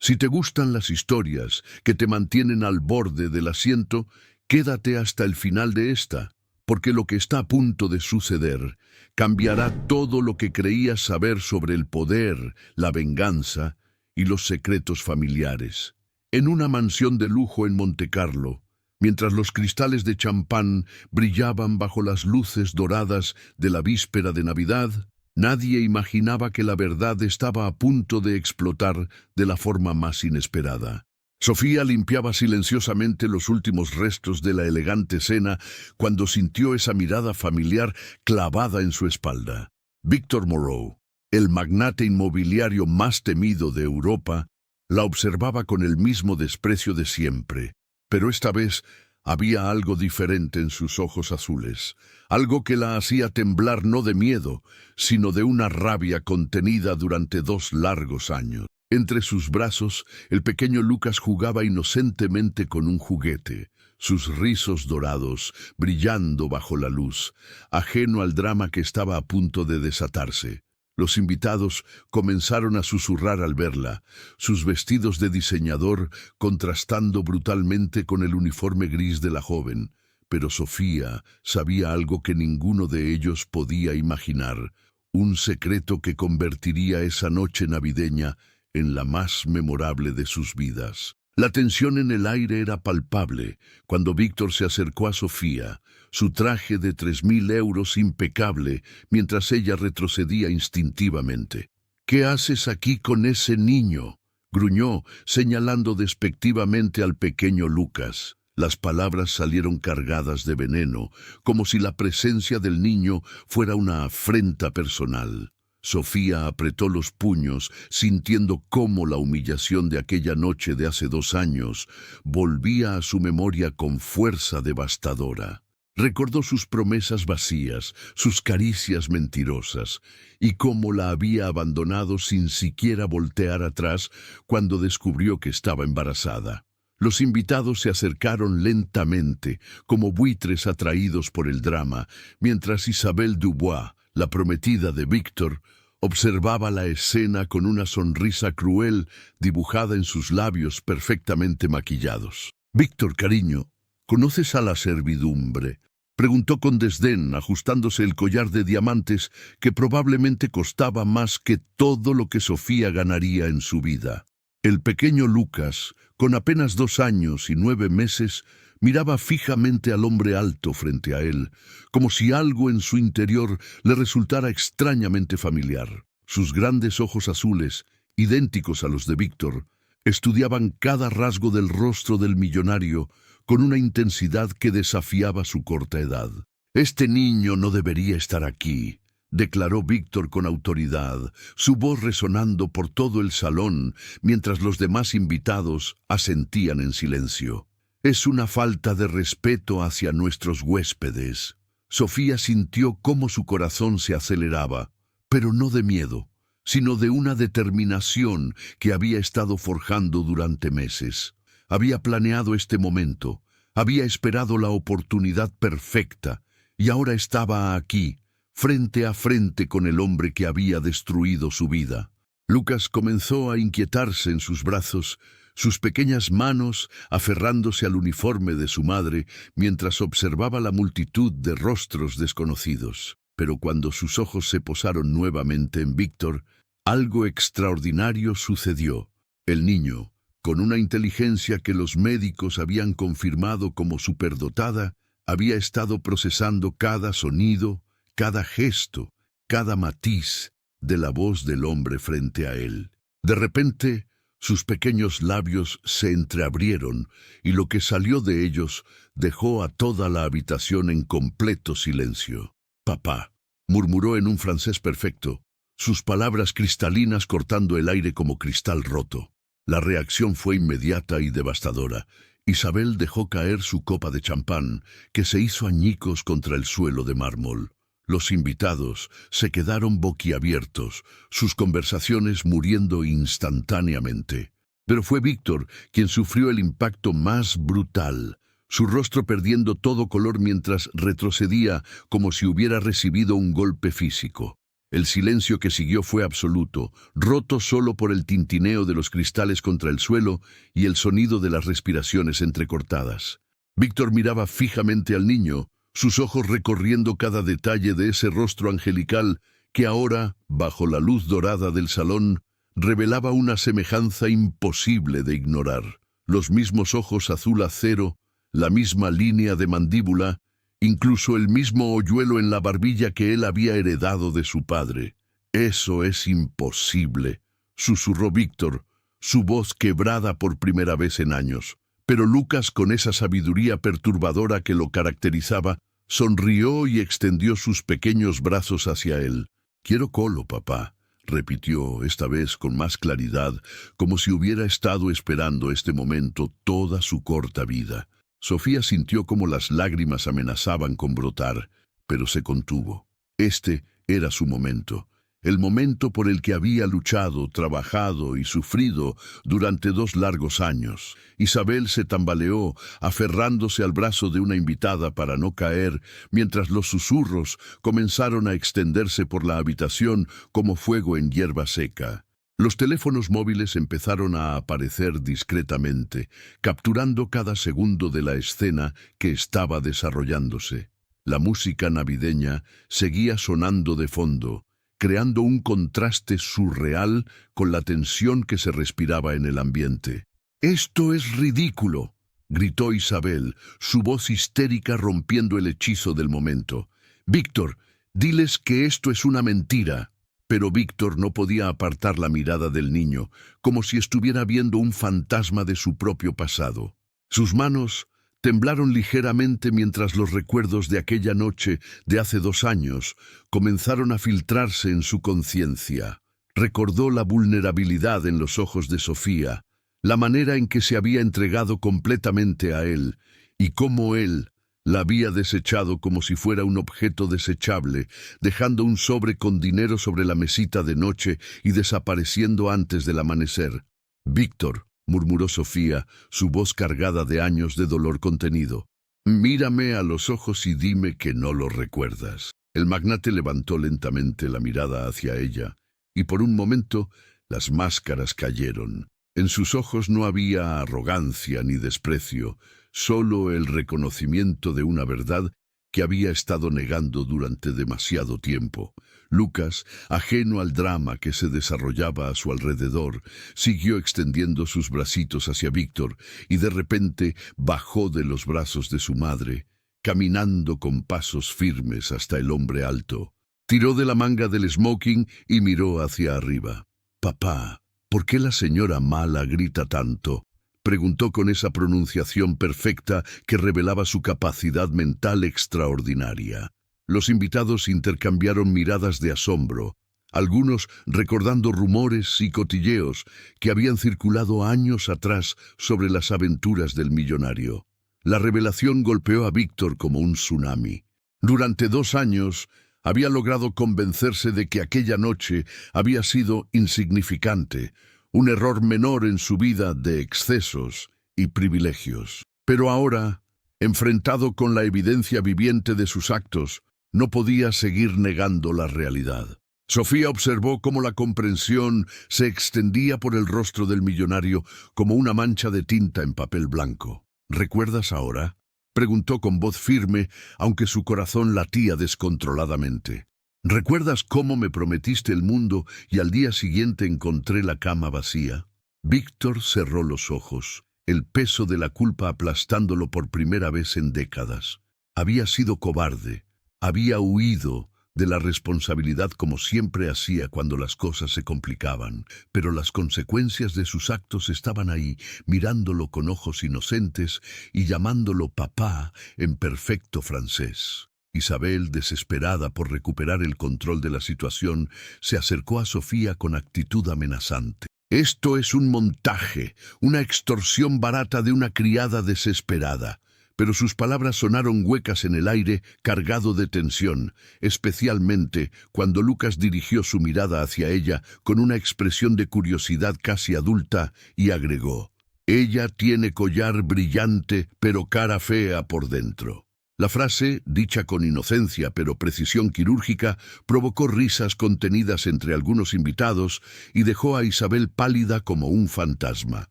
Si te gustan las historias que te mantienen al borde del asiento, quédate hasta el final de esta, porque lo que está a punto de suceder cambiará todo lo que creías saber sobre el poder, la venganza y los secretos familiares. En una mansión de lujo en Montecarlo, mientras los cristales de champán brillaban bajo las luces doradas de la víspera de Navidad, nadie imaginaba que la verdad estaba a punto de explotar de la forma más inesperada. Sofía limpiaba silenciosamente los últimos restos de la elegante cena cuando sintió esa mirada familiar clavada en su espalda. Victor Moreau, el magnate inmobiliario más temido de Europa, la observaba con el mismo desprecio de siempre, pero esta vez había algo diferente en sus ojos azules, algo que la hacía temblar no de miedo, sino de una rabia contenida durante 2 largos años. Entre sus brazos, el pequeño Lucas jugaba inocentemente con un juguete, sus rizos dorados brillando bajo la luz, ajeno al drama que estaba a punto de desatarse. Los invitados comenzaron a susurrar al verla, sus vestidos de diseñador contrastando brutalmente con el uniforme gris de la joven. Pero Sofía sabía algo que ninguno de ellos podía imaginar, un secreto que convertiría esa noche navideña en la más memorable de sus vidas. La tensión en el aire era palpable cuando Víctor se acercó a Sofía, su traje de 3.000 euros impecable, mientras ella retrocedía instintivamente. «¿Qué haces aquí con ese niño?», gruñó, señalando despectivamente al pequeño Lucas. Las palabras salieron cargadas de veneno, como si la presencia del niño fuera una afrenta personal. Sofía apretó los puños, sintiendo cómo la humillación de aquella noche de hace 2 años volvía a su memoria con fuerza devastadora. Recordó sus promesas vacías, sus caricias mentirosas, y cómo la había abandonado sin siquiera voltear atrás cuando descubrió que estaba embarazada. Los invitados se acercaron lentamente, como buitres atraídos por el drama, mientras Isabelle Dubois, la prometida de Víctor, observaba la escena con una sonrisa cruel dibujada en sus labios perfectamente maquillados. «Víctor, cariño, ¿conoces a la servidumbre?», preguntó con desdén, ajustándose el collar de diamantes que probablemente costaba más que todo lo que Sofía ganaría en su vida. El pequeño Lucas, con apenas 2 años y 9 meses, miraba fijamente al hombre alto frente a él, como si algo en su interior le resultara extrañamente familiar. Sus grandes ojos azules, idénticos a los de Víctor, estudiaban cada rasgo del rostro del millonario con una intensidad que desafiaba su corta edad. «Este niño no debería estar aquí», declaró Víctor con autoridad, su voz resonando por todo el salón mientras los demás invitados asentían en silencio. «Es una falta de respeto hacia nuestros huéspedes». Sofía sintió cómo su corazón se aceleraba, pero no de miedo, sino de una determinación que había estado forjando durante meses. Había planeado este momento, había esperado la oportunidad perfecta, y ahora estaba aquí, frente a frente con el hombre que había destruido su vida. Lucas comenzó a inquietarse en sus brazos, sus pequeñas manos aferrándose al uniforme de su madre mientras observaba la multitud de rostros desconocidos. Pero cuando sus ojos se posaron nuevamente en Víctor, algo extraordinario sucedió. El niño, con una inteligencia que los médicos habían confirmado como superdotada, había estado procesando cada sonido, cada gesto, cada matiz de la voz del hombre frente a él. De repente, sus pequeños labios se entreabrieron y lo que salió de ellos dejó a toda la habitación en completo silencio. «Papá», murmuró en un francés perfecto, sus palabras cristalinas cortando el aire como cristal roto. La reacción fue inmediata y devastadora. Isabel dejó caer su copa de champán, que se hizo añicos contra el suelo de mármol. Los invitados se quedaron boquiabiertos, sus conversaciones muriendo instantáneamente. Pero fue Víctor quien sufrió el impacto más brutal, su rostro perdiendo todo color mientras retrocedía como si hubiera recibido un golpe físico. El silencio que siguió fue absoluto, roto solo por el tintineo de los cristales contra el suelo y el sonido de las respiraciones entrecortadas. Víctor miraba fijamente al niño, sus ojos recorriendo cada detalle de ese rostro angelical que ahora, bajo la luz dorada del salón, revelaba una semejanza imposible de ignorar. Los mismos ojos azul acero, la misma línea de mandíbula, incluso el mismo hoyuelo en la barbilla que él había heredado de su padre. «Eso es imposible», susurró Víctor, su voz quebrada por primera vez en años. Pero Lucas, con esa sabiduría perturbadora que lo caracterizaba, sonrió y extendió sus pequeños brazos hacia él. «Quiero colo, papá», repitió, esta vez con más claridad, como si hubiera estado esperando este momento toda su corta vida. Sofía sintió como las lágrimas amenazaban con brotar, pero se contuvo. Este era su momento, el momento por el que había luchado, trabajado y sufrido durante 2 largos años. Isabel se tambaleó, aferrándose al brazo de una invitada para no caer, mientras los susurros comenzaron a extenderse por la habitación como fuego en hierba seca. Los teléfonos móviles empezaron a aparecer discretamente, capturando cada segundo de la escena que estaba desarrollándose. La música navideña seguía sonando de fondo, creando un contraste surreal con la tensión que se respiraba en el ambiente. «¡Esto es ridículo!», gritó Isabel, su voz histérica rompiendo el hechizo del momento. «Víctor, diles que esto es una mentira». Pero Víctor no podía apartar la mirada del niño, como si estuviera viendo un fantasma de su propio pasado. Sus manos temblaron ligeramente mientras los recuerdos de aquella noche de hace 2 años comenzaron a filtrarse en su conciencia. Recordó la vulnerabilidad en los ojos de Sofía, la manera en que se había entregado completamente a él, y cómo él la había desechado como si fuera un objeto desechable, dejando un sobre con dinero sobre la mesita de noche y desapareciendo antes del amanecer. «Víctor», murmuró Sofía, su voz cargada de años de dolor contenido. «Mírame a los ojos y dime que no lo recuerdas». El magnate levantó lentamente la mirada hacia ella, y por un momento las máscaras cayeron. En sus ojos no había arrogancia ni desprecio, solo el reconocimiento de una verdad que había estado negando durante demasiado tiempo. Lucas, ajeno al drama que se desarrollaba a su alrededor, siguió extendiendo sus bracitos hacia Víctor y de repente bajó de los brazos de su madre, caminando con pasos firmes hasta el hombre alto. Tiró de la manga del smoking y miró hacia arriba. «Papá, ¿por qué la señora Mala grita tanto?», preguntó con esa pronunciación perfecta que revelaba su capacidad mental extraordinaria. Los invitados intercambiaron miradas de asombro, algunos recordando rumores y cotilleos que habían circulado años atrás sobre las aventuras del millonario. La revelación golpeó a Víctor como un tsunami. Durante 2 años había logrado convencerse de que aquella noche había sido insignificante, un error menor en su vida de excesos y privilegios. Pero ahora, enfrentado con la evidencia viviente de sus actos, no podía seguir negando la realidad. Sofía observó cómo la comprensión se extendía por el rostro del millonario como una mancha de tinta en papel blanco. «¿Recuerdas ahora?», preguntó con voz firme, aunque su corazón latía descontroladamente. «¿Recuerdas cómo me prometiste el mundo y al día siguiente encontré la cama vacía?». Víctor cerró los ojos, el peso de la culpa aplastándolo por primera vez en décadas. Había sido cobarde, había huido de la responsabilidad como siempre hacía cuando las cosas se complicaban, pero las consecuencias de sus actos estaban ahí, mirándolo con ojos inocentes y llamándolo papá en perfecto francés. Isabel, desesperada por recuperar el control de la situación, se acercó a Sofía con actitud amenazante. «Esto es un montaje, una extorsión barata de una criada desesperada». Pero sus palabras sonaron huecas en el aire, cargado de tensión, especialmente cuando Lucas dirigió su mirada hacia ella con una expresión de curiosidad casi adulta y agregó: «Ella tiene collar brillante, pero cara fea por dentro». La frase, dicha con inocencia pero precisión quirúrgica, provocó risas contenidas entre algunos invitados y dejó a Isabel pálida como un fantasma.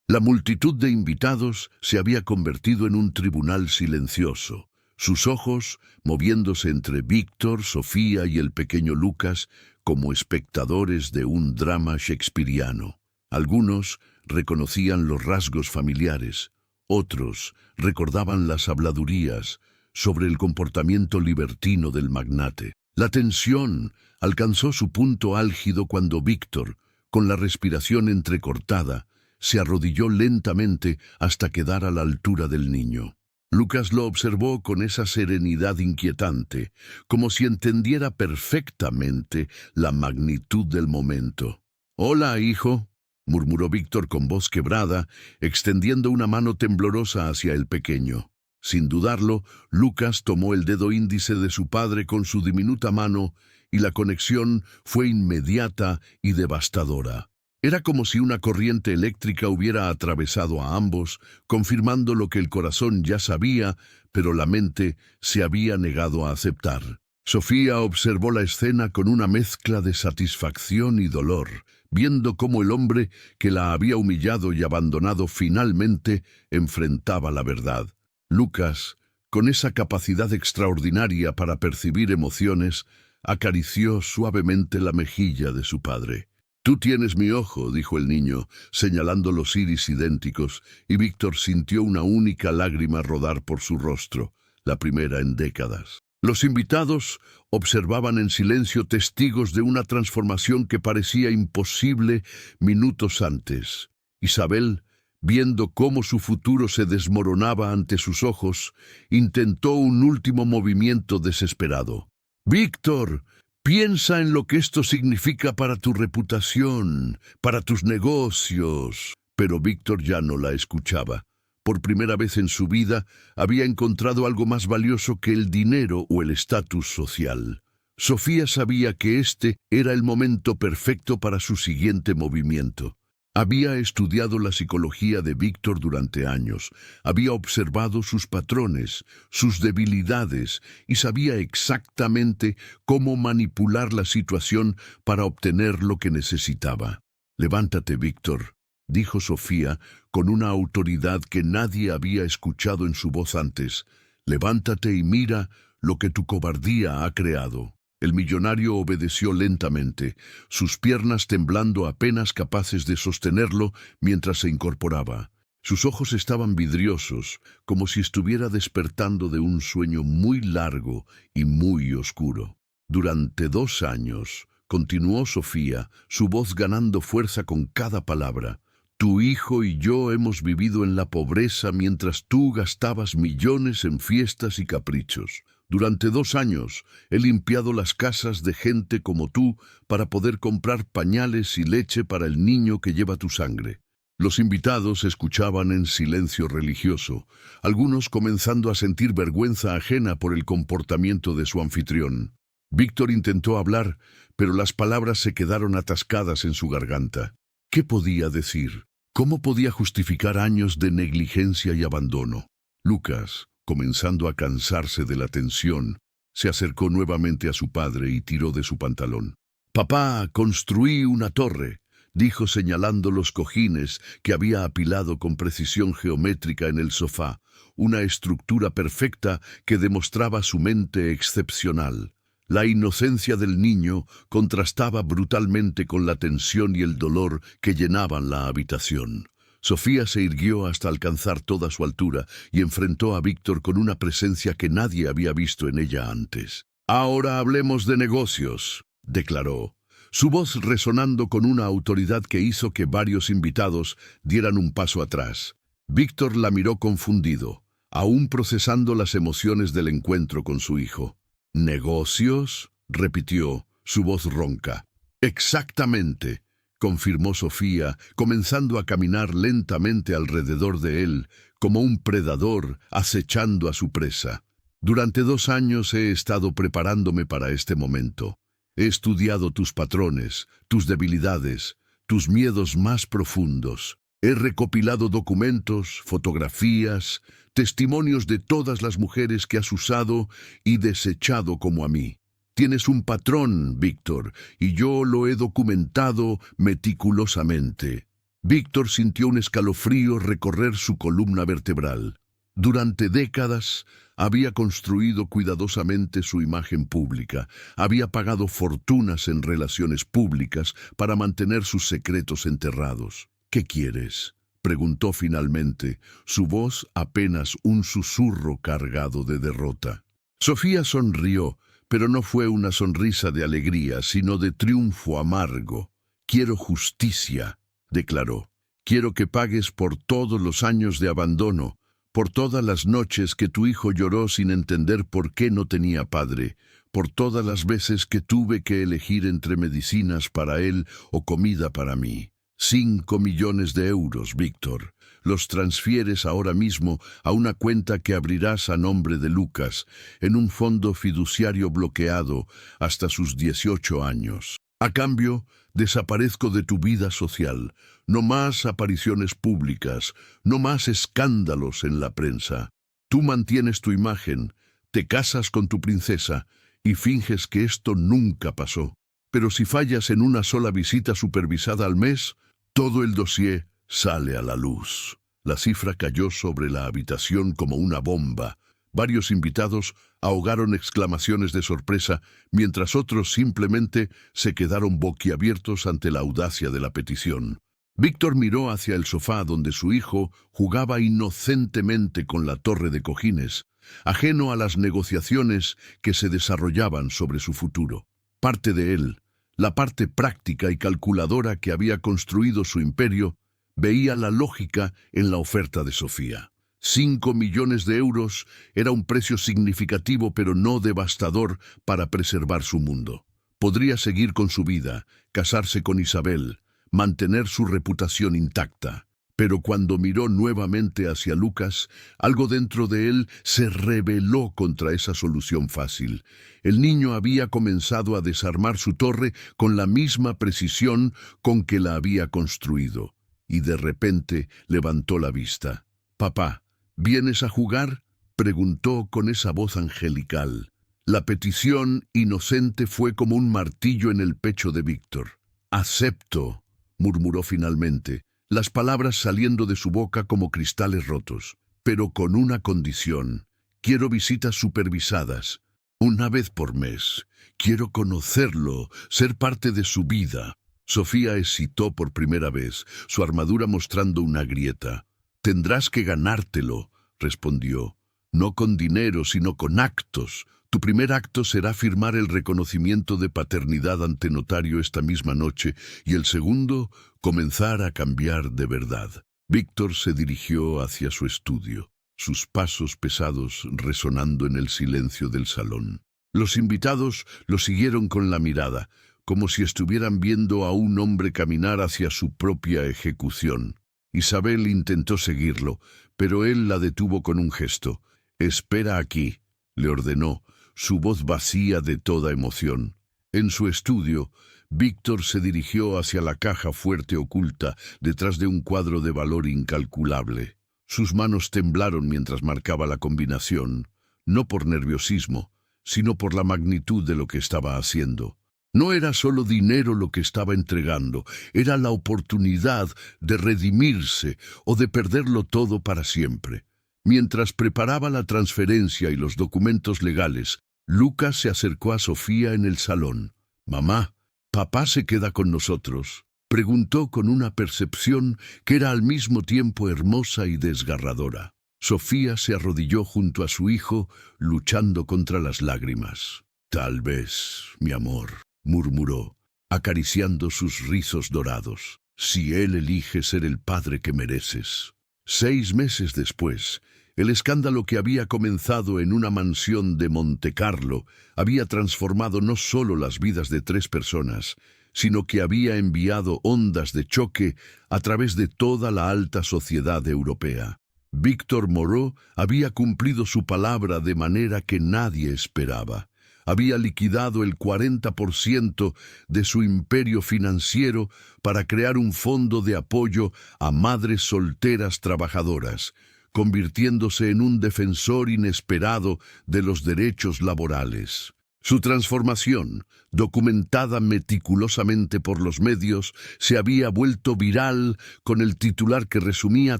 La multitud de invitados se había convertido en un tribunal silencioso, sus ojos moviéndose entre Víctor, Sofía y el pequeño Lucas como espectadores de un drama shakespeariano. Algunos reconocían los rasgos familiares, otros recordaban las habladurías sobre el comportamiento libertino del magnate. La tensión alcanzó su punto álgido cuando Víctor, con la respiración entrecortada, se arrodilló lentamente hasta quedar a la altura del niño. Lucas lo observó con esa serenidad inquietante, como si entendiera perfectamente la magnitud del momento. «Hola, hijo», murmuró Víctor con voz quebrada, extendiendo una mano temblorosa hacia el pequeño. Sin dudarlo, Lucas tomó el dedo índice de su padre con su diminuta mano y la conexión fue inmediata y devastadora. Era como si una corriente eléctrica hubiera atravesado a ambos, confirmando lo que el corazón ya sabía, pero la mente se había negado a aceptar. Sofía observó la escena con una mezcla de satisfacción y dolor, viendo cómo el hombre que la había humillado y abandonado finalmente enfrentaba la verdad. Lucas, con esa capacidad extraordinaria para percibir emociones, acarició suavemente la mejilla de su padre. «Tú tienes mi ojo», dijo el niño, señalando los iris idénticos, y Víctor sintió una única lágrima rodar por su rostro, la primera en décadas. Los invitados observaban en silencio, testigos de una transformación que parecía imposible minutos antes. Isabel, viendo cómo su futuro se desmoronaba ante sus ojos, intentó un último movimiento desesperado. «Víctor, piensa en lo que esto significa para tu reputación, para tus negocios». Pero Víctor ya no la escuchaba. Por primera vez en su vida había encontrado algo más valioso que el dinero o el estatus social. Sofía sabía que este era el momento perfecto para su siguiente movimiento. Había estudiado la psicología de Víctor durante años, había observado sus patrones, sus debilidades y sabía exactamente cómo manipular la situación para obtener lo que necesitaba. «Levántate, Víctor», dijo Sofía con una autoridad que nadie había escuchado en su voz antes. «Levántate y mira lo que tu cobardía ha creado». El millonario obedeció lentamente, sus piernas temblando apenas capaces de sostenerlo mientras se incorporaba. Sus ojos estaban vidriosos, como si estuviera despertando de un sueño muy largo y muy oscuro. «Durante 2 años», continuó Sofía, su voz ganando fuerza con cada palabra, «tu hijo y yo hemos vivido en la pobreza mientras tú gastabas millones en fiestas y caprichos. Durante 2 años he limpiado las casas de gente como tú para poder comprar pañales y leche para el niño que lleva tu sangre». Los invitados escuchaban en silencio religioso, algunos comenzando a sentir vergüenza ajena por el comportamiento de su anfitrión. Víctor intentó hablar, pero las palabras se quedaron atascadas en su garganta. ¿Qué podía decir? ¿Cómo podía justificar años de negligencia y abandono? Lucas, comenzando a cansarse de la tensión, se acercó nuevamente a su padre y tiró de su pantalón. «Papá, construí una torre», dijo señalando los cojines que había apilado con precisión geométrica en el sofá, una estructura perfecta que demostraba su mente excepcional. La inocencia del niño contrastaba brutalmente con la tensión y el dolor que llenaban la habitación. Sofía se irguió hasta alcanzar toda su altura y enfrentó a Víctor con una presencia que nadie había visto en ella antes. «Ahora hablemos de negocios», declaró, su voz resonando con una autoridad que hizo que varios invitados dieran un paso atrás. Víctor la miró confundido, aún procesando las emociones del encuentro con su hijo. «¿Negocios?», repitió, su voz ronca. «Exactamente», confirmó Sofía, comenzando a caminar lentamente alrededor de él, como un predador acechando a su presa. «Durante 2 años he estado preparándome para este momento. He estudiado tus patrones, tus debilidades, tus miedos más profundos. He recopilado documentos, fotografías, testimonios de todas las mujeres que has usado y desechado como a mí. Tienes un patrón, Víctor, y yo lo he documentado meticulosamente. Víctor sintió un escalofrío recorrer su columna vertebral. Durante décadas había construido cuidadosamente su imagen pública, había pagado fortunas en relaciones públicas para mantener sus secretos enterrados. ¿Qué quieres?, preguntó finalmente, su voz apenas un susurro cargado de derrota. Sofía sonrió, pero no fue una sonrisa de alegría, sino de triunfo amargo. «Quiero justicia», declaró. «Quiero que pagues por todos los años de abandono, por todas las noches que tu hijo lloró sin entender por qué no tenía padre, por todas las veces que tuve que elegir entre medicinas para él o comida para mí. 5 millones de euros, Víctor. Los transfieres ahora mismo a una cuenta que abrirás a nombre de Lucas, en un fondo fiduciario bloqueado hasta sus 18 años. A cambio, desaparezco de tu vida social. No más apariciones públicas, no más escándalos en la prensa. Tú mantienes tu imagen, te casas con tu princesa y finges que esto nunca pasó. Pero si fallas en una sola visita supervisada al mes, todo el dossier sale a la luz». La cifra cayó sobre la habitación como una bomba. Varios invitados ahogaron exclamaciones de sorpresa, mientras otros simplemente se quedaron boquiabiertos ante la audacia de la petición. Víctor miró hacia el sofá donde su hijo jugaba inocentemente con la torre de cojines, ajeno a las negociaciones que se desarrollaban sobre su futuro. Parte de él, la parte práctica y calculadora que había construido su imperio, veía la lógica en la oferta de Sofía. 5 millones de euros era un precio significativo pero no devastador para preservar su mundo. Podría seguir con su vida, casarse con Isabel, mantener su reputación intacta. Pero cuando miró nuevamente hacia Lucas, algo dentro de él se rebeló contra esa solución fácil. El niño había comenzado a desarmar su torre con la misma precisión con que la había construido. Y de repente levantó la vista. «Papá, ¿vienes a jugar?», preguntó con esa voz angelical. La petición inocente fue como un martillo en el pecho de Víctor. «Acepto», murmuró finalmente, las palabras saliendo de su boca como cristales rotos. «Pero con una condición. Quiero visitas supervisadas, una vez por mes. Quiero conocerlo, ser parte de su vida». Sofía excitó por primera vez, su armadura mostrando una grieta. «Tendrás que ganártelo», respondió. «No con dinero, sino con actos. Tu primer acto será firmar el reconocimiento de paternidad ante notario esta misma noche, y el segundo, comenzar a cambiar de verdad». Víctor se dirigió hacia su estudio, sus pasos pesados resonando en el silencio del salón. Los invitados lo siguieron con la mirada, como si estuvieran viendo a un hombre caminar hacia su propia ejecución. Isabel intentó seguirlo, pero él la detuvo con un gesto. «Espera aquí», le ordenó, su voz vacía de toda emoción. En su estudio, Víctor se dirigió hacia la caja fuerte oculta detrás de un cuadro de valor incalculable. Sus manos temblaron mientras marcaba la combinación, no por nerviosismo, sino por la magnitud de lo que estaba haciendo. No era solo dinero lo que estaba entregando, era la oportunidad de redimirse o de perderlo todo para siempre. Mientras preparaba la transferencia y los documentos legales, Lucas se acercó a Sofía en el salón. «Mamá, ¿papá se queda con nosotros?», preguntó con una percepción que era al mismo tiempo hermosa y desgarradora. Sofía se arrodilló junto a su hijo, luchando contra las lágrimas. «Tal vez, mi amor», murmuró, acariciando sus rizos dorados. «Si él elige ser el padre que mereces». 6 meses después, el escándalo que había comenzado en una mansión de Montecarlo había transformado no solo las vidas de 3 personas, sino que había enviado ondas de choque a través de toda la alta sociedad europea. Víctor Moreau había cumplido su palabra de manera que nadie esperaba. Había liquidado el 40% de su imperio financiero para crear un fondo de apoyo a madres solteras trabajadoras, convirtiéndose en un defensor inesperado de los derechos laborales. Su transformación, documentada meticulosamente por los medios, se había vuelto viral con el titular que resumía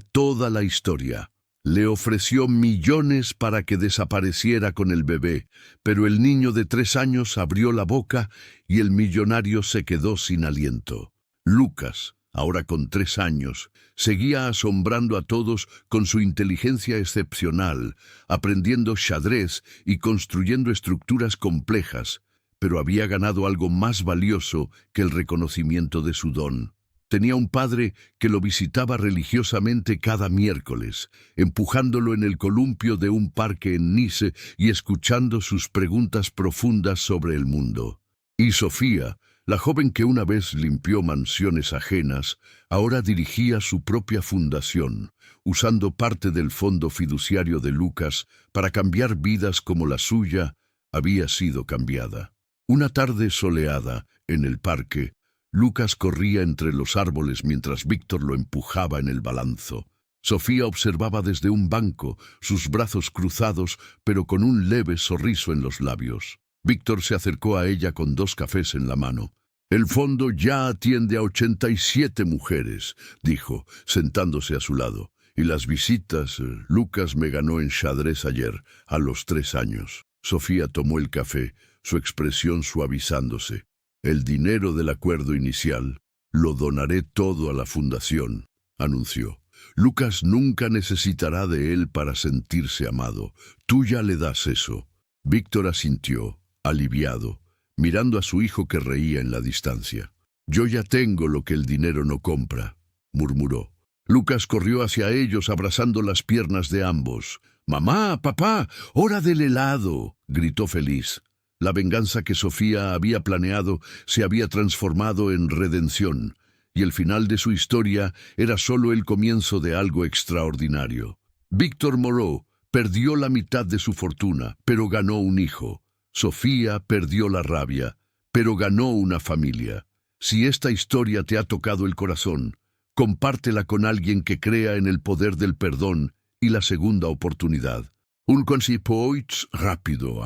toda la historia. Le ofreció millones para que desapareciera con el bebé, pero el niño de 3 años abrió la boca y el millonario se quedó sin aliento. Lucas, ahora con 3 años, seguía asombrando a todos con su inteligencia excepcional, aprendiendo xadrez y construyendo estructuras complejas, pero había ganado algo más valioso que el reconocimiento de su don. Tenía un padre que lo visitaba religiosamente cada miércoles, empujándolo en el columpio de un parque en Nice y escuchando sus preguntas profundas sobre el mundo. Y Sofía, la joven que una vez limpió mansiones ajenas, ahora dirigía su propia fundación, usando parte del fondo fiduciario de Lucas para cambiar vidas como la suya había sido cambiada. Una tarde soleada, en el parque, Lucas corría entre los árboles mientras Víctor lo empujaba en el balanzo. Sofía observaba desde un banco, sus brazos cruzados, pero con un leve sorriso en los labios. Víctor se acercó a ella con 2 cafés en la mano. «El fondo ya atiende a 87 mujeres», dijo, sentándose a su lado. «Y las visitas, Lucas me ganó en xadrez ayer, a los 3 años». Sofía tomó el café, su expresión suavizándose. «El dinero del acuerdo inicial lo donaré todo a la fundación», anunció. «Lucas nunca necesitará de él para sentirse amado. Tú ya le das eso». Víctor asintió, aliviado, mirando a su hijo que reía en la distancia. «Yo ya tengo lo que el dinero no compra», murmuró. Lucas corrió hacia ellos abrazando las piernas de ambos. «Mamá, papá, hora del helado», gritó feliz. La venganza que Sofía había planeado se había transformado en redención, y el final de su historia era solo el comienzo de algo extraordinario. Víctor Moreau perdió la mitad de su fortuna, pero ganó un hijo. Sofía perdió la rabia, pero ganó una familia. Si esta historia te ha tocado el corazón, compártela con alguien que crea en el poder del perdón y la segunda oportunidad. Un consejo rápido.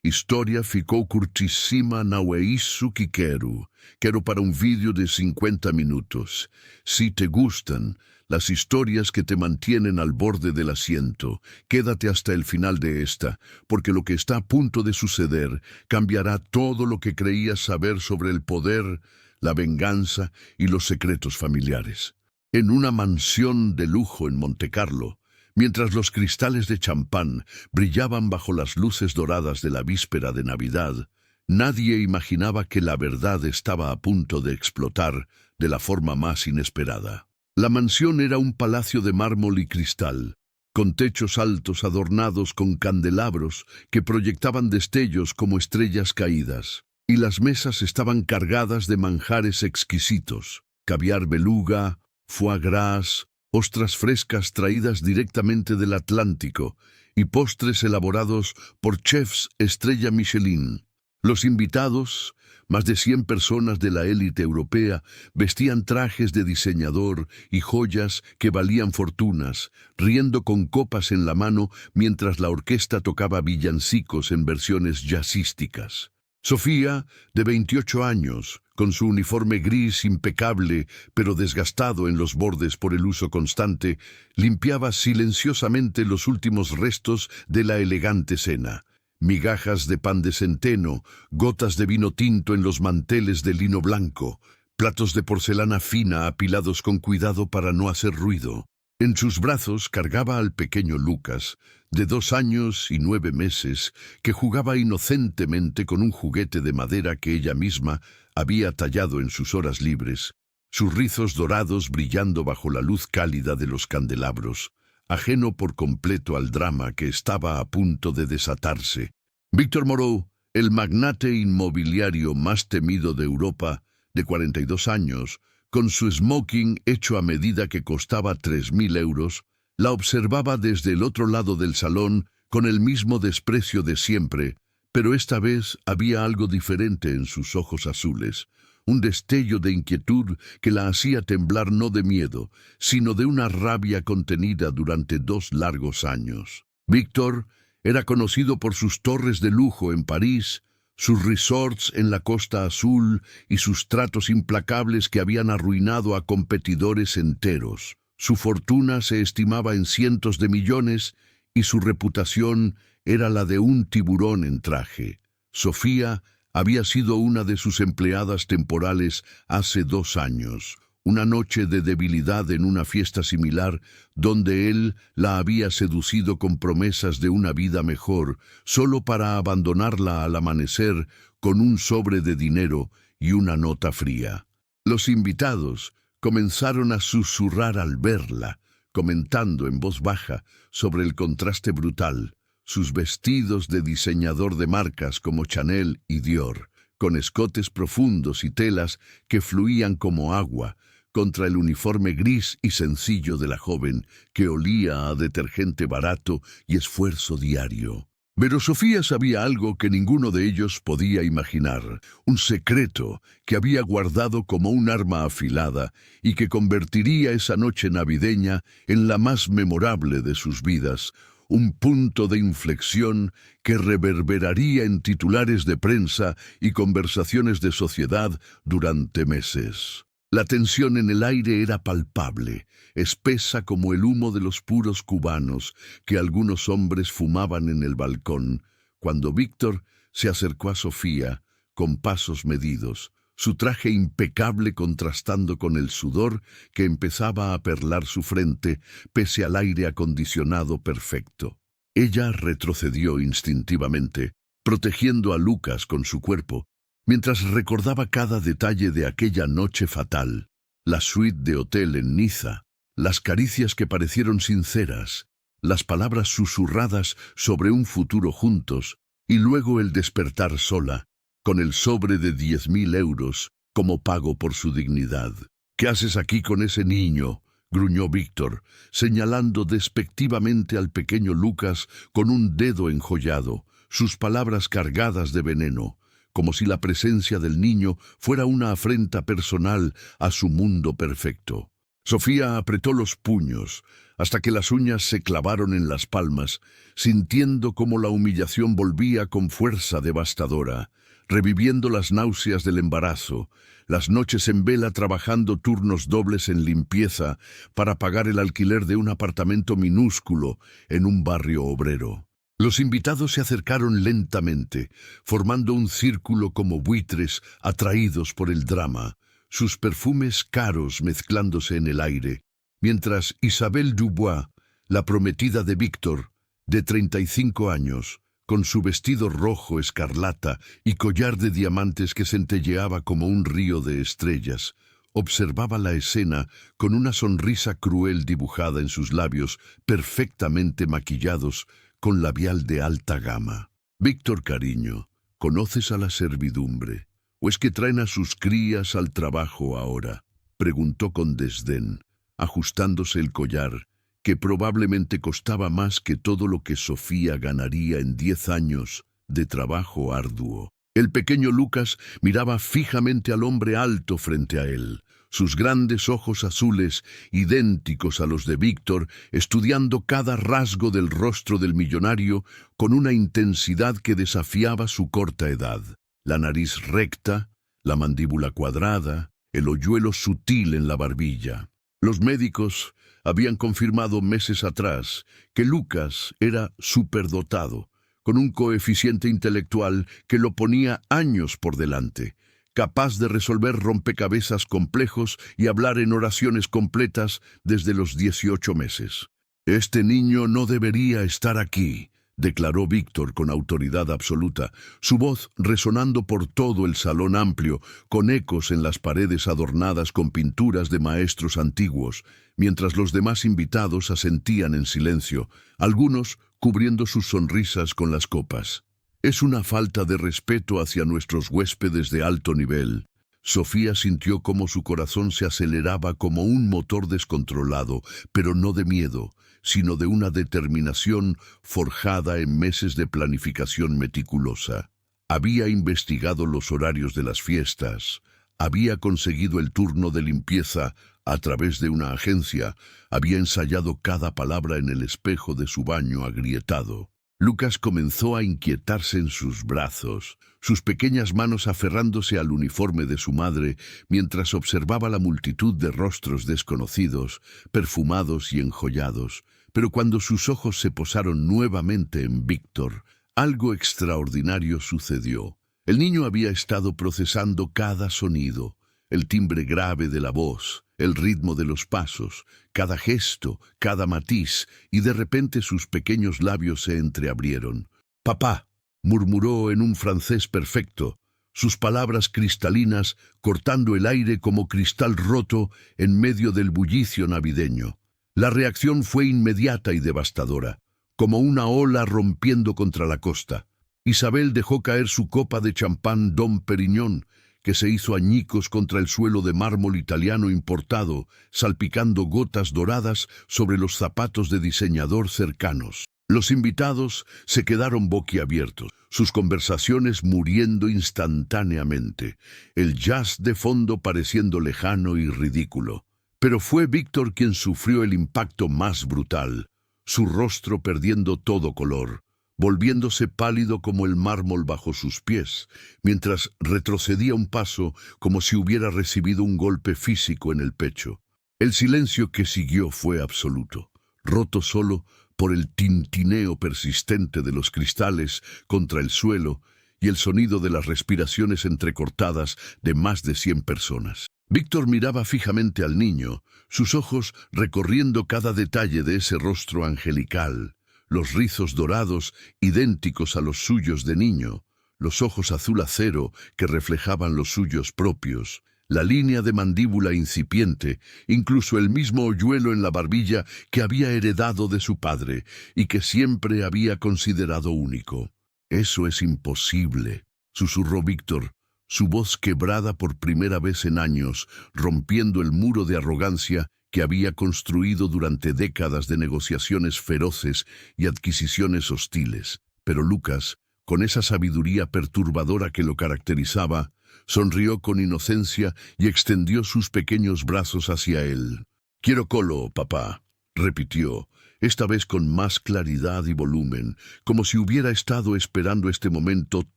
Historia ficou curtíssima, não é isso que quero. Quero para un vídeo de 50 minutos. Si te gustan las historias que te mantienen al borde del asiento, quédate hasta el final de esta, porque lo que está a punto de suceder cambiará todo lo que creías saber sobre el poder, la venganza y los secretos familiares. En una mansión de lujo en Montecarlo, mientras los cristales de champán brillaban bajo las luces doradas de la víspera de Navidad, nadie imaginaba que la verdad estaba a punto de explotar de la forma más inesperada. La mansión era un palacio de mármol y cristal, con techos altos adornados con candelabros que proyectaban destellos como estrellas caídas, y las mesas estaban cargadas de manjares exquisitos, caviar beluga, foie gras, ostras frescas traídas directamente del Atlántico y postres elaborados por chefs estrella Michelin. Los invitados, más de 100 personas de la élite europea, vestían trajes de diseñador y joyas que valían fortunas, riendo con copas en la mano mientras la orquesta tocaba villancicos en versiones jazzísticas. Sofía, de 28 años, con su uniforme gris impecable pero desgastado en los bordes por el uso constante, limpiaba silenciosamente los últimos restos de la elegante cena. Migajas de pan de centeno, gotas de vino tinto en los manteles de lino blanco, platos de porcelana fina apilados con cuidado para no hacer ruido. En sus brazos cargaba al pequeño Lucas, de 2 años y 9 meses, que jugaba inocentemente con un juguete de madera que ella misma había tallado en sus horas libres, sus rizos dorados brillando bajo la luz cálida de los candelabros, ajeno por completo al drama que estaba a punto de desatarse. Víctor Moreau, el magnate inmobiliario más temido de Europa, de 42 años, con su smoking hecho a medida que costaba 3.000 euros, la observaba desde el otro lado del salón con el mismo desprecio de siempre, Pero esta vez había algo diferente en sus ojos azules, un destello de inquietud que la hacía temblar no de miedo, sino de una rabia contenida durante 2 largos años. Víctor era conocido por sus torres de lujo en París, sus resorts en la Costa Azul y sus tratos implacables que habían arruinado a competidores enteros. Su fortuna se estimaba en cientos de millones y su reputación era la de un tiburón en traje. Sofía había sido una de sus empleadas temporales hace 2 años, una noche de debilidad en una fiesta similar donde él la había seducido con promesas de una vida mejor, solo para abandonarla al amanecer con un sobre de dinero y una nota fría. Los invitados comenzaron a susurrar al verla, comentando en voz baja sobre el contraste brutal, sus vestidos de diseñador de marcas como Chanel y Dior, con escotes profundos y telas que fluían como agua, contra el uniforme gris y sencillo de la joven, que olía a detergente barato y esfuerzo diario. Pero Sofía sabía algo que ninguno de ellos podía imaginar, un secreto que había guardado como un arma afilada y que convertiría esa noche navideña en la más memorable de sus vidas, un punto de inflexión que reverberaría en titulares de prensa y conversaciones de sociedad durante meses. La tensión en el aire era palpable, espesa como el humo de los puros cubanos que algunos hombres fumaban en el balcón, cuando Víctor se acercó a Sofía con pasos medidos, su traje impecable contrastando con el sudor que empezaba a perlar su frente pese al aire acondicionado perfecto. Ella retrocedió instintivamente, protegiendo a Lucas con su cuerpo, mientras recordaba cada detalle de aquella noche fatal, la suite de hotel en Niza, las caricias que parecieron sinceras, las palabras susurradas sobre un futuro juntos, y luego el despertar sola, con el sobre de 10.000 euros como pago por su dignidad. «¿Qué haces aquí con ese niño?», gruñó Víctor, señalando despectivamente al pequeño Lucas con un dedo enjollado, sus palabras cargadas de veneno, como si la presencia del niño fuera una afrenta personal a su mundo perfecto. Sofía apretó los puños hasta que las uñas se clavaron en las palmas, sintiendo cómo la humillación volvía con fuerza devastadora, reviviendo las náuseas del embarazo, las noches en vela trabajando turnos dobles en limpieza para pagar el alquiler de un apartamento minúsculo en un barrio obrero. Los invitados se acercaron lentamente, formando un círculo como buitres atraídos por el drama, sus perfumes caros mezclándose en el aire, mientras Isabelle Dubois, la prometida de Víctor, de 35 años, con su vestido rojo escarlata y collar de diamantes que centelleaba como un río de estrellas, observaba la escena con una sonrisa cruel dibujada en sus labios perfectamente maquillados con labial de alta gama. «Víctor, cariño, ¿conoces a la servidumbre? ¿O es que traen a sus crías al trabajo ahora?», preguntó con desdén, ajustándose el collar, que probablemente costaba más que todo lo que Sofía ganaría en 10 años de trabajo arduo. El pequeño Lucas miraba fijamente al hombre alto frente a él, sus grandes ojos azules, idénticos a los de Víctor, estudiando cada rasgo del rostro del millonario con una intensidad que desafiaba su corta edad. La nariz recta, la mandíbula cuadrada, el hoyuelo sutil en la barbilla. Los médicos habían confirmado meses atrás que Lucas era superdotado, con un coeficiente intelectual que lo ponía años por delante, capaz de resolver rompecabezas complejos y hablar en oraciones completas desde los 18 meses. «Este niño no debería estar aquí», declaró Víctor con autoridad absoluta, su voz resonando por todo el salón amplio, con ecos en las paredes adornadas con pinturas de maestros antiguos, mientras los demás invitados asentían en silencio, algunos cubriendo sus sonrisas con las copas. «Es una falta de respeto hacia nuestros huéspedes de alto nivel», Sofía sintió cómo su corazón se aceleraba como un motor descontrolado, pero no de miedo, sino de una determinación forjada en meses de planificación meticulosa. Había investigado los horarios de las fiestas, había conseguido el turno de limpieza a través de una agencia, había ensayado cada palabra en el espejo de su baño agrietado. Lucas comenzó a inquietarse en sus brazos, sus pequeñas manos aferrándose al uniforme de su madre, mientras observaba la multitud de rostros desconocidos, perfumados y enjollados. Pero cuando sus ojos se posaron nuevamente en Víctor, algo extraordinario sucedió. El niño había estado procesando cada sonido, el timbre grave de la voz, el ritmo de los pasos, cada gesto, cada matiz, y de repente sus pequeños labios se entreabrieron. «Papá», murmuró en un francés perfecto, sus palabras cristalinas cortando el aire como cristal roto en medio del bullicio navideño. La reacción fue inmediata y devastadora, como una ola rompiendo contra la costa. Isabel dejó caer su copa de champán Dom Perignon, que se hizo añicos contra el suelo de mármol italiano importado, salpicando gotas doradas sobre los zapatos de diseñador cercanos. Los invitados se quedaron boquiabiertos, sus conversaciones muriendo instantáneamente, el jazz de fondo pareciendo lejano y ridículo. Pero fue Víctor quien sufrió el impacto más brutal, su rostro perdiendo todo color, volviéndose pálido como el mármol bajo sus pies, mientras retrocedía un paso como si hubiera recibido un golpe físico en el pecho. El silencio que siguió fue absoluto, roto solo por el tintineo persistente de los cristales contra el suelo y el sonido de las respiraciones entrecortadas de más de 100 personas. Víctor miraba fijamente al niño, sus ojos recorriendo cada detalle de ese rostro angelical, los rizos dorados idénticos a los suyos de niño, los ojos azul acero que reflejaban los suyos propios, la línea de mandíbula incipiente, incluso el mismo hoyuelo en la barbilla que había heredado de su padre y que siempre había considerado único. «Eso es imposible», susurró Víctor, su voz quebrada por primera vez en años, rompiendo el muro de arrogancia que había construido durante décadas de negociaciones feroces y adquisiciones hostiles. Pero Lucas, con esa sabiduría perturbadora que lo caracterizaba, sonrió con inocencia y extendió sus pequeños brazos hacia él. «Quiero colo, papá», repitió, esta vez con más claridad y volumen, como si hubiera estado esperando este momento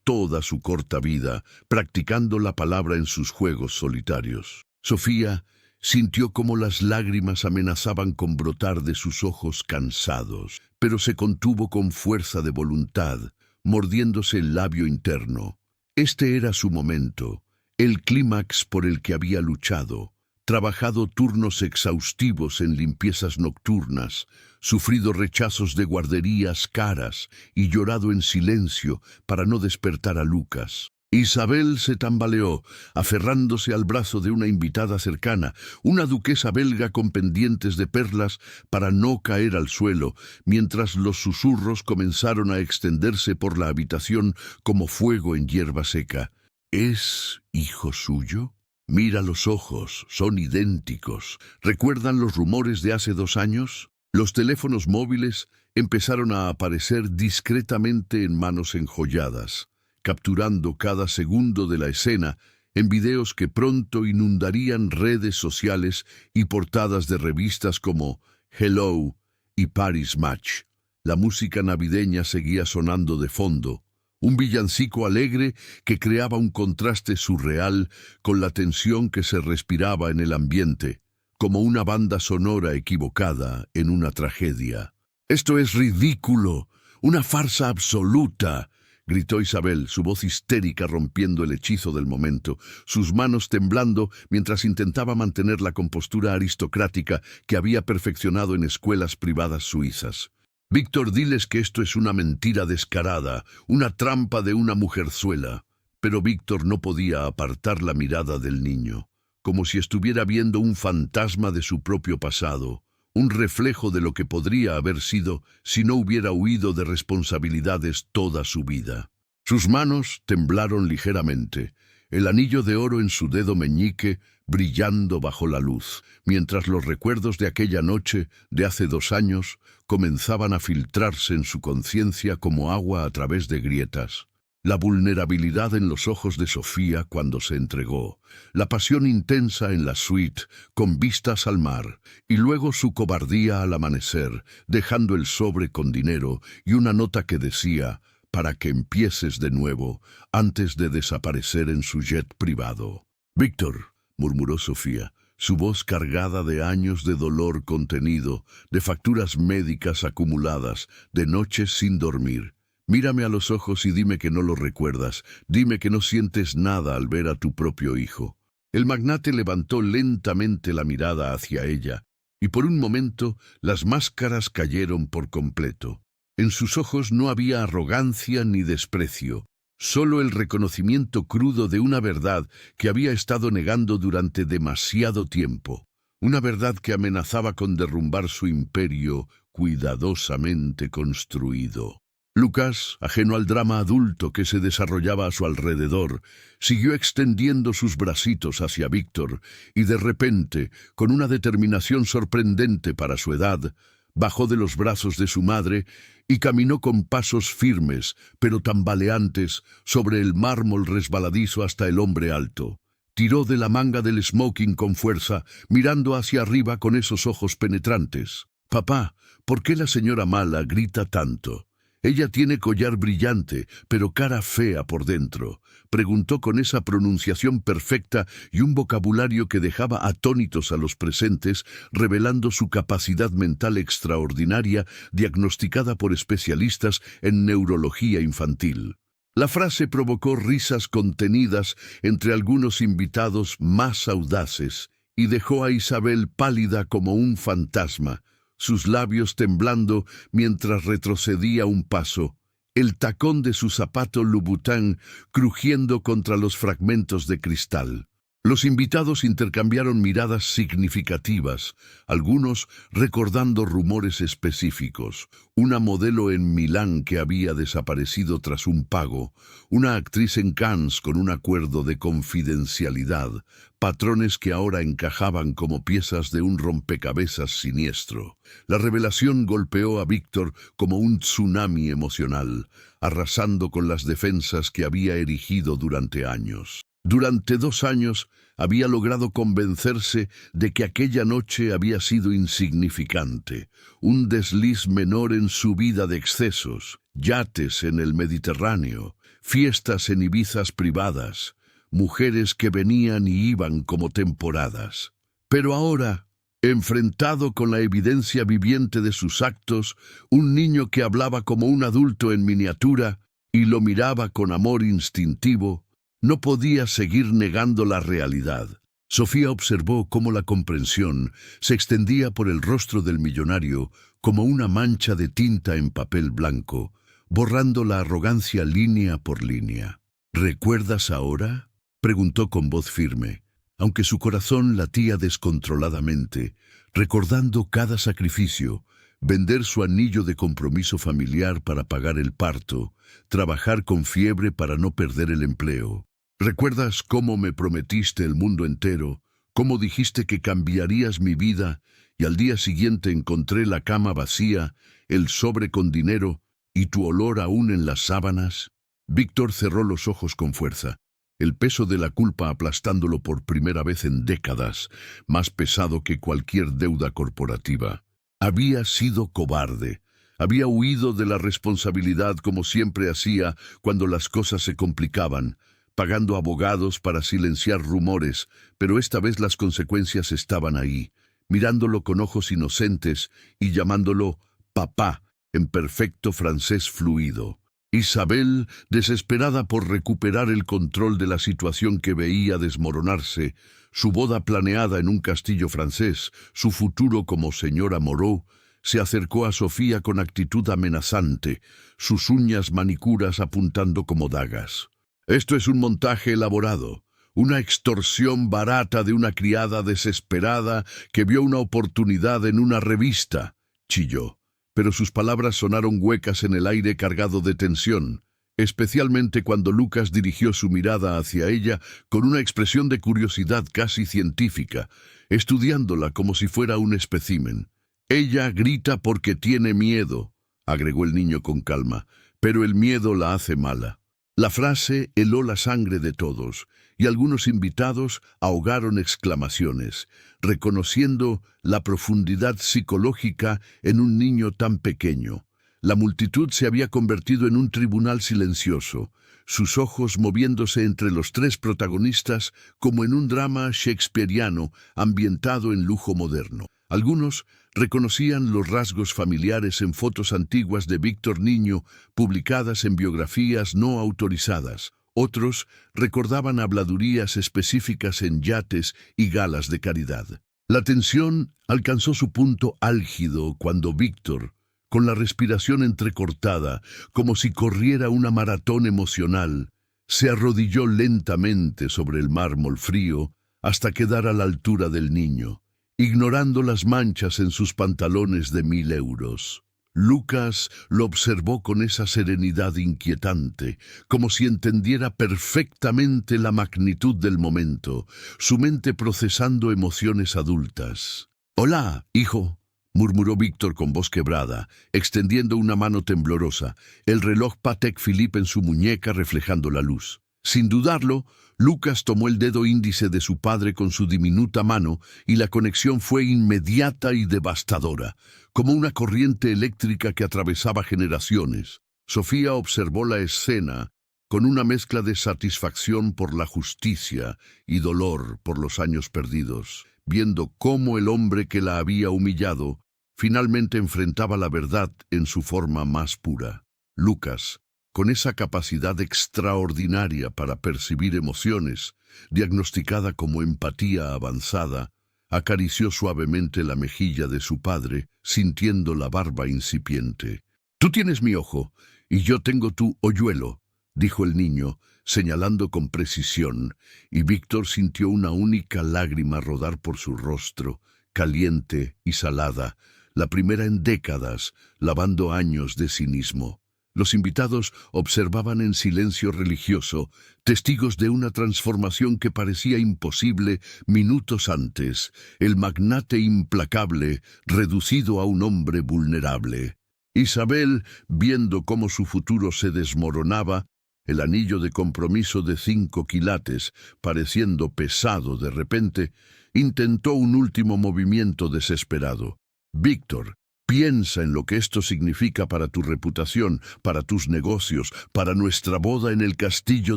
toda su corta vida, practicando la palabra en sus juegos solitarios. Sofía sintió cómo las lágrimas amenazaban con brotar de sus ojos cansados, pero se contuvo con fuerza de voluntad, mordiéndose el labio interno. Este era su momento, el clímax por el que había luchado, trabajado turnos exhaustivos en limpiezas nocturnas, sufrido rechazos de guarderías caras y llorado en silencio para no despertar a Lucas. Isabel se tambaleó, aferrándose al brazo de una invitada cercana, una duquesa belga con pendientes de perlas, para no caer al suelo, mientras los susurros comenzaron a extenderse por la habitación como fuego en hierba seca. ¿Es hijo suyo? Mira los ojos, son idénticos. ¿Recuerdan los rumores de hace 2 años? Los teléfonos móviles empezaron a aparecer discretamente en manos enjolladas, capturando cada segundo de la escena en videos que pronto inundarían redes sociales y portadas de revistas como Hello y Paris Match. La música navideña seguía sonando de fondo, un villancico alegre que creaba un contraste surreal con la tensión que se respiraba en el ambiente, como una banda sonora equivocada en una tragedia. «Esto es ridículo, una farsa absoluta», gritó Isabel, su voz histérica rompiendo el hechizo del momento, sus manos temblando mientras intentaba mantener la compostura aristocrática que había perfeccionado en escuelas privadas suizas. «Víctor, diles que esto es una mentira descarada, una trampa de una mujerzuela». Pero Víctor no podía apartar la mirada del niño, como si estuviera viendo un fantasma de su propio pasado, un reflejo de lo que podría haber sido si no hubiera huido de responsabilidades toda su vida. Sus manos temblaron ligeramente, el anillo de oro en su dedo meñique brillando bajo la luz, mientras los recuerdos de aquella noche, de hace 2 años, comenzaban a filtrarse en su conciencia como agua a través de grietas. La vulnerabilidad en los ojos de Sofía cuando se entregó, la pasión intensa en la suite con vistas al mar, y luego su cobardía al amanecer, dejando el sobre con dinero y una nota que decía, para que empieces de nuevo, antes de desaparecer en su jet privado. «Víctor», murmuró Sofía, su voz cargada de años de dolor contenido, de facturas médicas acumuladas, de noches sin dormir. «Mírame a los ojos y dime que no lo recuerdas, dime que no sientes nada al ver a tu propio hijo». El magnate levantó lentamente la mirada hacia ella, y por un momento las máscaras cayeron por completo. En sus ojos no había arrogancia ni desprecio, solo el reconocimiento crudo de una verdad que había estado negando durante demasiado tiempo, una verdad que amenazaba con derrumbar su imperio cuidadosamente construido. Lucas, ajeno al drama adulto que se desarrollaba a su alrededor, siguió extendiendo sus bracitos hacia Víctor y de repente, con una determinación sorprendente para su edad, bajó de los brazos de su madre y caminó con pasos firmes, pero tambaleantes, sobre el mármol resbaladizo hasta el hombre alto. Tiró de la manga del smoking con fuerza, mirando hacia arriba con esos ojos penetrantes. «Papá, ¿por qué la señora mala grita tanto? Ella tiene collar brillante, pero cara fea por dentro», preguntó con esa pronunciación perfecta y un vocabulario que dejaba atónitos a los presentes, revelando su capacidad mental extraordinaria, diagnosticada por especialistas en neurología infantil. La frase provocó risas contenidas entre algunos invitados más audaces y dejó a Isabel pálida como un fantasma, sus labios temblando mientras retrocedía un paso, el tacón de su zapato Louboutin crujiendo contra los fragmentos de cristal. Los invitados intercambiaron miradas significativas, algunos recordando rumores específicos. Una modelo en Milán que había desaparecido tras un pago, una actriz en Cannes con un acuerdo de confidencialidad, patrones que ahora encajaban como piezas de un rompecabezas siniestro. La revelación golpeó a Víctor como un tsunami emocional, arrasando con las defensas que había erigido durante años. Durante 2 años había logrado convencerse de que aquella noche había sido insignificante, un desliz menor en su vida de excesos, yates en el Mediterráneo, fiestas en Ibizas privadas, mujeres que venían y iban como temporadas. Pero ahora, enfrentado con la evidencia viviente de sus actos, un niño que hablaba como un adulto en miniatura y lo miraba con amor instintivo, no podía seguir negando la realidad. Sofía observó cómo la comprensión se extendía por el rostro del millonario como una mancha de tinta en papel blanco, borrando la arrogancia línea por línea. «¿Recuerdas ahora?», preguntó con voz firme, aunque su corazón latía descontroladamente, recordando cada sacrificio, vender su anillo de compromiso familiar para pagar el parto, trabajar con fiebre para no perder el empleo. «¿Recuerdas cómo me prometiste el mundo entero, cómo dijiste que cambiarías mi vida y al día siguiente encontré la cama vacía, el sobre con dinero y tu olor aún en las sábanas?» Víctor cerró los ojos con fuerza, el peso de la culpa aplastándolo por primera vez en décadas, más pesado que cualquier deuda corporativa. Había sido cobarde. Había huido de la responsabilidad como siempre hacía cuando las cosas se complicaban, pagando abogados para silenciar rumores, pero esta vez las consecuencias estaban ahí, mirándolo con ojos inocentes y llamándolo papá en perfecto francés fluido. Isabel, desesperada por recuperar el control de la situación que veía desmoronarse, su boda planeada en un castillo francés, su futuro como señora Moreau, se acercó a Sofía con actitud amenazante, sus uñas manicuras apuntando como dagas. «Esto es un montaje elaborado, una extorsión barata de una criada desesperada que vio una oportunidad en una revista», chilló, pero sus palabras sonaron huecas en el aire cargado de tensión. especialmente cuando Lucas dirigió su mirada hacia ella con una expresión de curiosidad casi científica, estudiándola como si fuera un espécimen. «Ella grita porque tiene miedo», agregó el niño con calma, «pero el miedo la hace mala». La frase heló la sangre de todos, y algunos invitados ahogaron exclamaciones, reconociendo la profundidad psicológica en un niño tan pequeño. La multitud se había convertido en un tribunal silencioso, sus ojos moviéndose entre los tres protagonistas como en un drama shakespeariano ambientado en lujo moderno. Algunos reconocían los rasgos familiares en fotos antiguas de Víctor niño publicadas en biografías no autorizadas. Otros recordaban habladurías específicas en yates y galas de caridad. La tensión alcanzó su punto álgido cuando Víctor, con la respiración entrecortada, como si corriera una maratón emocional, se arrodilló lentamente sobre el mármol frío hasta quedar a la altura del niño, ignorando las manchas en sus pantalones de 1000 euros. Lucas lo observó con esa serenidad inquietante, como si entendiera perfectamente la magnitud del momento, su mente procesando emociones adultas. «Hola, hijo», murmuró Víctor con voz quebrada, extendiendo una mano temblorosa, el reloj Patek Philippe en su muñeca reflejando la luz. Sin dudarlo, Lucas tomó el dedo índice de su padre con su diminuta mano y la conexión fue inmediata y devastadora, como una corriente eléctrica que atravesaba generaciones. Sofía observó la escena con una mezcla de satisfacción por la justicia y dolor por los años perdidos, viendo cómo el hombre que la había humillado finalmente enfrentaba la verdad en su forma más pura. Lucas, con esa capacidad extraordinaria para percibir emociones, diagnosticada como empatía avanzada, acarició suavemente la mejilla de su padre, sintiendo la barba incipiente. «Tú tienes mi ojo, y yo tengo tu hoyuelo», dijo el niño, señalando con precisión, y Víctor sintió una única lágrima rodar por su rostro, caliente y salada, la primera en décadas, lavando años de cinismo. Los invitados observaban en silencio religioso, testigos de una transformación que parecía imposible minutos antes, el magnate implacable reducido a un hombre vulnerable. Isabel, viendo cómo su futuro se desmoronaba, el anillo de compromiso de 5 quilates, pareciendo pesado de repente, intentó un último movimiento desesperado. «Víctor, piensa en lo que esto significa para tu reputación, para tus negocios, para nuestra boda en el castillo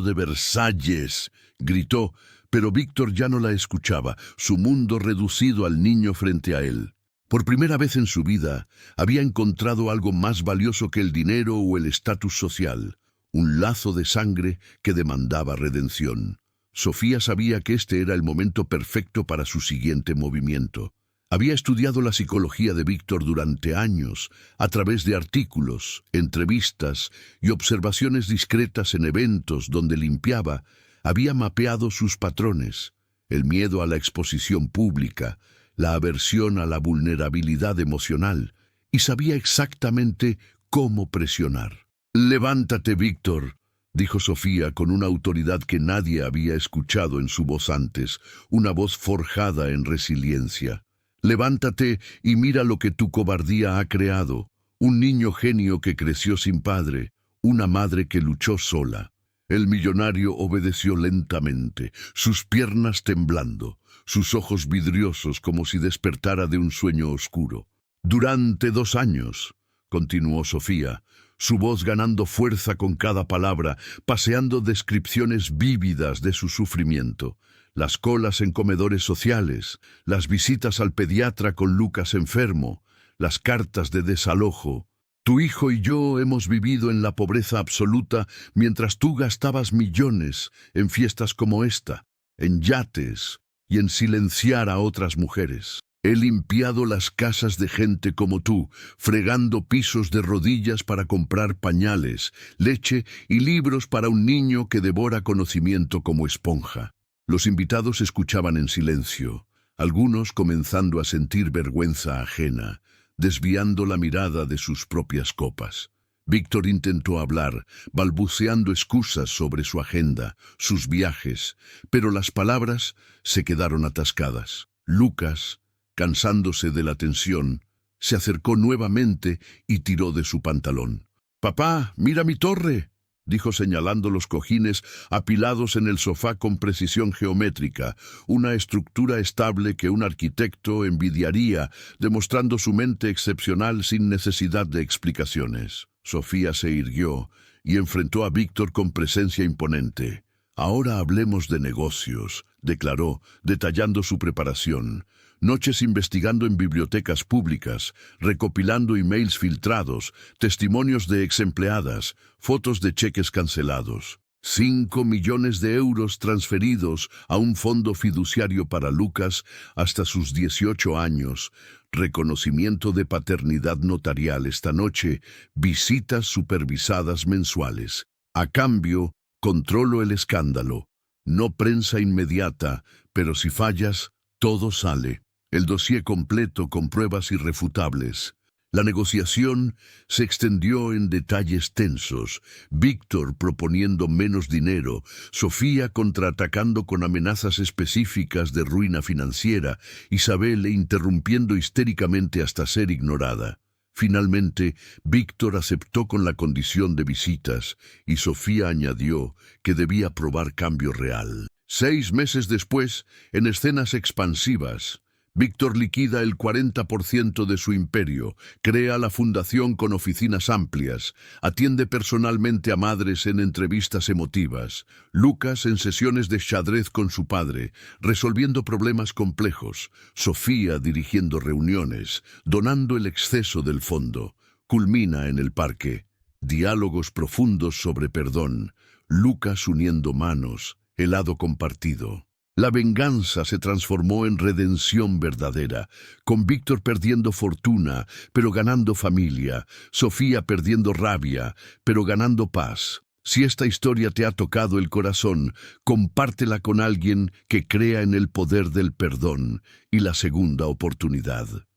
de Versalles», gritó, pero Víctor ya no la escuchaba, su mundo reducido al niño frente a él. Por primera vez en su vida, había encontrado algo más valioso que el dinero o el estatus social, un lazo de sangre que demandaba redención. Sofía sabía que este era el momento perfecto para su siguiente movimiento. Había estudiado la psicología de Víctor durante años, a través de artículos, entrevistas y observaciones discretas en eventos donde limpiaba, había mapeado sus patrones, el miedo a la exposición pública, la aversión a la vulnerabilidad emocional, y sabía exactamente cómo presionar. «Levántate, Víctor», dijo Sofía con una autoridad que nadie había escuchado en su voz antes, una voz forjada en resiliencia. «Levántate y mira lo que tu cobardía ha creado, un niño genio que creció sin padre, una madre que luchó sola». El millonario obedeció lentamente, sus piernas temblando, sus ojos vidriosos como si despertara de un sueño oscuro. «Durante 2 años», continuó Sofía, su voz ganando fuerza con cada palabra, paseando descripciones vívidas de su sufrimiento. Las colas en comedores sociales, las visitas al pediatra con Lucas enfermo, las cartas de desalojo. «Tu hijo y yo hemos vivido en la pobreza absoluta mientras tú gastabas millones en fiestas como esta, en yates y en silenciar a otras mujeres. He limpiado las casas de gente como tú, fregando pisos de rodillas para comprar pañales, leche y libros para un niño que devora conocimiento como esponja». Los invitados escuchaban en silencio, algunos comenzando a sentir vergüenza ajena, desviando la mirada de sus propias copas. Víctor intentó hablar, balbuceando excusas sobre su agenda, sus viajes, pero las palabras se quedaron atascadas. Lucas, cansándose de la tensión, se acercó nuevamente y tiró de su pantalón. «Papá, mira mi torre», dijo señalando los cojines apilados en el sofá con precisión geométrica, una estructura estable que un arquitecto envidiaría, demostrando su mente excepcional sin necesidad de explicaciones. Sofía se irguió y enfrentó a Víctor con presencia imponente. «Ahora hablemos de negocios», declaró, detallando su preparación. Noches investigando en bibliotecas públicas, recopilando emails filtrados, testimonios de exempleadas, fotos de cheques cancelados. 5 millones de euros transferidos a un fondo fiduciario para Lucas hasta sus 18 años. Reconocimiento de paternidad notarial esta noche. Visitas supervisadas mensuales. A cambio, controlo el escándalo. No prensa inmediata, pero si fallas, todo sale. El dossier completo con pruebas irrefutables. La negociación se extendió en detalles tensos, Víctor proponiendo menos dinero, Sofía contraatacando con amenazas específicas de ruina financiera, Isabel interrumpiendo histéricamente hasta ser ignorada. Finalmente, Víctor aceptó con la condición de visitas y Sofía añadió que debía probar cambio real. 6 meses después, en escenas expansivas, Víctor liquida el 40% de su imperio, crea la fundación con oficinas amplias, atiende personalmente a madres en entrevistas emotivas, Lucas en sesiones de xadrez con su padre, resolviendo problemas complejos, Sofía dirigiendo reuniones, donando el exceso del fondo, culmina en el parque, diálogos profundos sobre perdón, Lucas uniendo manos, helado compartido. La venganza se transformó en redención verdadera, con Víctor perdiendo fortuna, pero ganando familia, Sofía perdiendo rabia, pero ganando paz. Si esta historia te ha tocado el corazón, compártela con alguien que crea en el poder del perdón y la segunda oportunidad.